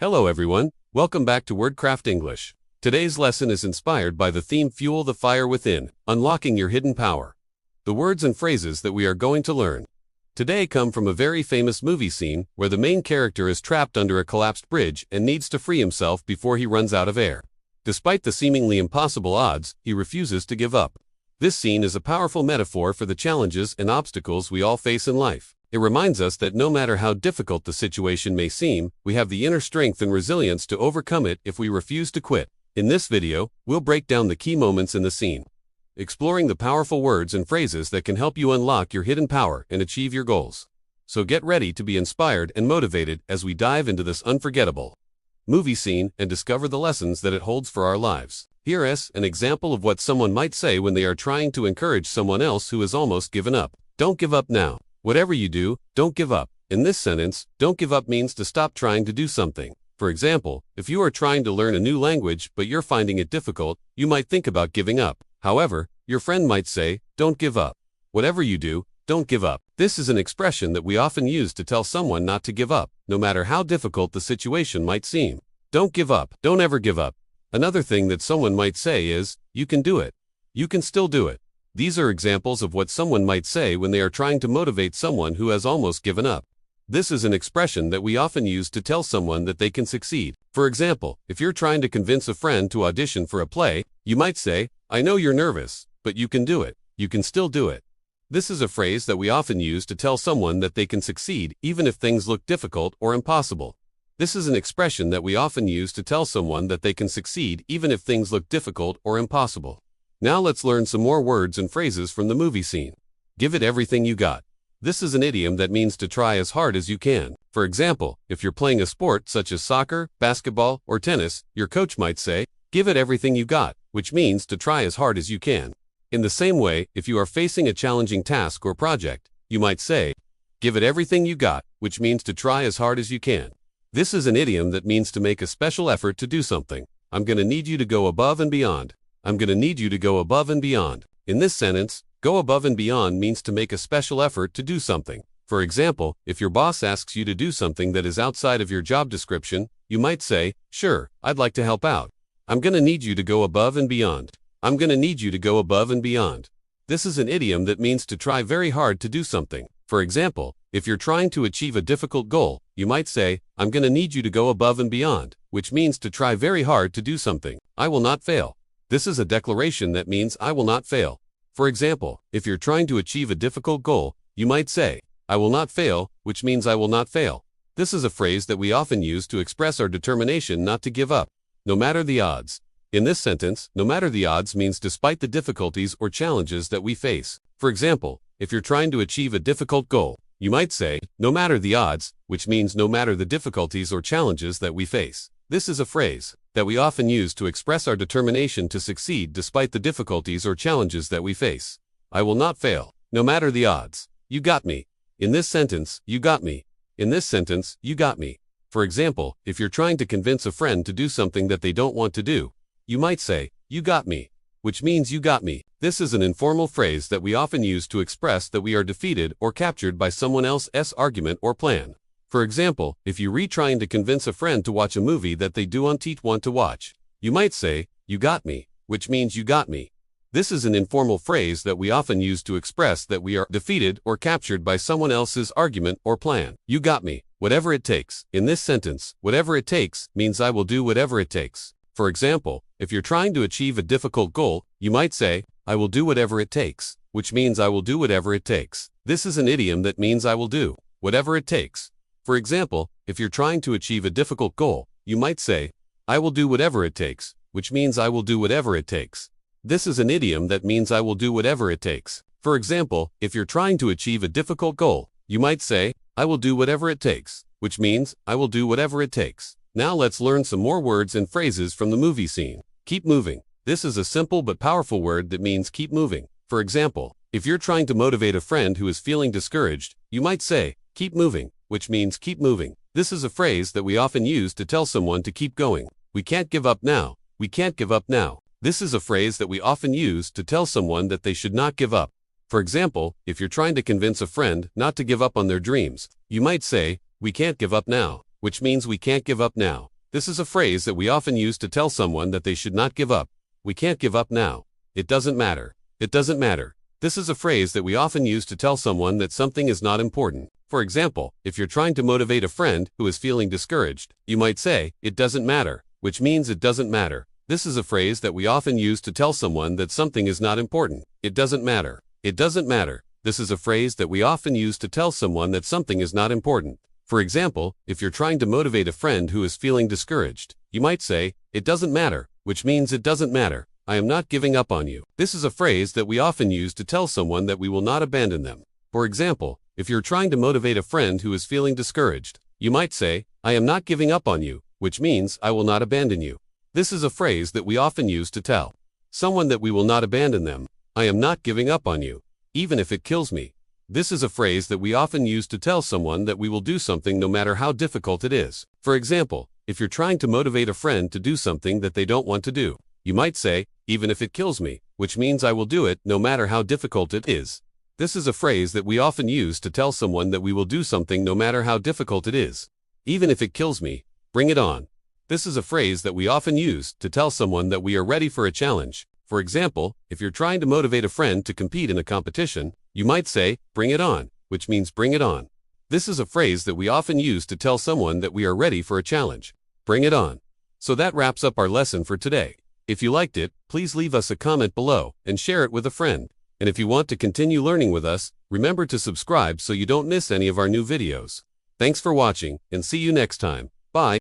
Hello everyone, welcome back to WordCraft English. Today's lesson is inspired by the theme Fuel the Fire Within, Unlocking Your Hidden Power. The words and phrases that we are going to learn today come from a very famous movie scene where the main character is trapped under a collapsed bridge and needs to free himself before he runs out of air. Despite the seemingly impossible odds, he refuses to give up. This scene is a powerful metaphor for the challenges and obstacles we all face in life. It reminds us that no matter how difficult the situation may seem, we have the inner strength and resilience to overcome it if we refuse to quit. In this video, we'll break down the key moments in the scene, exploring the powerful words and phrases that can help you unlock your hidden power and achieve your goals. So get ready to be inspired and motivated as we dive into this unforgettable movie scene and discover the lessons that it holds for our lives. Here is an example of what someone might say when they are trying to encourage someone else who has almost given up. Don't give up now. Whatever you do, don't give up. In this sentence, don't give up means to stop trying to do something. For example, if you are trying to learn a new language but you're finding it difficult, you might think about giving up. However, your friend might say, don't give up. Whatever you do, don't give up. This is an expression that we often use to tell someone not to give up, no matter how difficult the situation might seem. Don't give up. Don't ever give up. Another thing that someone might say is, you can do it. You can still do it. These are examples of what someone might say when they are trying to motivate someone who has almost given up. This is an expression that we often use to tell someone that they can succeed. For example, if you're trying to convince a friend to audition for a play, you might say, I know you're nervous, but you can do it. You can still do it. This is a phrase that we often use to tell someone that they can succeed even if things look difficult or impossible. This is an expression that we often use to tell someone that they can succeed even if things look difficult or impossible. Now let's learn some more words and phrases from the movie scene. Give it everything you got. This is an idiom that means to try as hard as you can. For example, if you're playing a sport such as soccer, basketball, or tennis, your coach might say, give it everything you got, which means to try as hard as you can. In the same way, if you are facing a challenging task or project, you might say, give it everything you got, which means to try as hard as you can. This is an idiom that means to make a special effort to do something. I'm going to need you to go above and beyond. I'm going to need you to go above and beyond. In this sentence, go above and beyond means to make a special effort to do something. For example, if your boss asks you to do something that is outside of your job description, you might say, sure, I'd like to help out. I'm going to need you to go above and beyond. I'm going to need you to go above and beyond. This is an idiom that means to try very hard to do something. For example, if you're trying to achieve a difficult goal, you might say, I'm going to need you to go above and beyond, which means to try very hard to do something. I will not fail. This is a declaration that means I will not fail. For example, if you're trying to achieve a difficult goal, you might say, I will not fail, which means I will not fail. This is a phrase that we often use to express our determination not to give up, no matter the odds. In this sentence, no matter the odds means despite the difficulties or challenges that we face. For example, if you're trying to achieve a difficult goal, you might say, no matter the odds, which means no matter the difficulties or challenges that we face. This is a phrase that we often use to express our determination to succeed despite the difficulties or challenges that we face. I will not fail, no matter the odds. You got me. In this sentence, you got me. In this sentence, you got me. For example, if you're trying to convince a friend to do something that they don't want to do, you might say, you got me, which means you got me. This is an informal phrase that we often use to express that we are defeated or captured by someone else's argument or plan. For example, if you're trying to convince a friend to watch a movie that they don't want to watch, you might say, you got me, which means you got me. This is an informal phrase that we often use to express that we are defeated or captured by someone else's argument or plan. You got me, whatever it takes. In this sentence, whatever it takes means I will do whatever it takes. For example, if you're trying to achieve a difficult goal, you might say, I will do whatever it takes, which means I will do whatever it takes. This is an idiom that means I will do whatever it takes. For example, if you're trying to achieve a difficult goal, you might say, I will do whatever it takes, which means I will do whatever it takes. This is an idiom that means I will do whatever it takes. For example, if you're trying to achieve a difficult goal, you might say, I will do whatever it takes, which means I will do whatever it takes. Now let's learn some more words and phrases from the movie scene. Keep moving. This is a simple but powerful word that means keep moving. For example, if you're trying to motivate a friend who is feeling discouraged, you might say, keep moving, which means keep moving. This is a phrase that we often use to tell someone to keep going. We can't give up now. We can't give up now. This is a phrase that we often use to tell someone that they should not give up. For example, if you're trying to convince a friend not to give up on their dreams, you might say, we can't give up now. which means we can't give up now. This is a phrase that we often use to tell someone that they should not give up. We can't give up now. It doesn't matter. It doesn't matter. This is a phrase that we often use to tell someone that something is not important. For example, if you're trying to motivate a friend who is feeling discouraged, you might say, "It doesn't matter," which means it doesn't matter. This is a phrase that we often use to tell someone that something is not important. It doesn't matter. It doesn't matter. This is a phrase that we often use to tell someone that something is not important. For example, if you're trying to motivate a friend who is feeling discouraged, you might say, "It doesn't matter," which means it doesn't matter. I am not giving up on you. This is a phrase that we often use to tell someone that we will not abandon them. For example, if you're trying to motivate a friend who is feeling discouraged, you might say, "I am not giving up on you," which means I will not abandon you. This is a phrase that we often use to tell someone that we will not abandon them. I am not giving up on you, even if it kills me. This is a phrase that we often use to tell someone that we will do something no matter how difficult it is. For example, if you're trying to motivate a friend to do something that they don't want to do, you might say, "Even if it kills me," which means I will do it no matter how difficult it is. This is a phrase that we often use to tell someone that we will do something no matter how difficult it is. Even if it kills me, bring it on. This is a phrase that we often use to tell someone that we are ready for a challenge. For example, if you're trying to motivate a friend to compete in a competition, you might say, "Bring it on," which means bring it on. This is a phrase that we often use to tell someone that we are ready for a challenge. Bring it on. So that wraps up our lesson for today. If you liked it, please leave us a comment below and share it with a friend. And if you want to continue learning with us, remember to subscribe so you don't miss any of our new videos. Thanks for watching, and see you next time. Bye.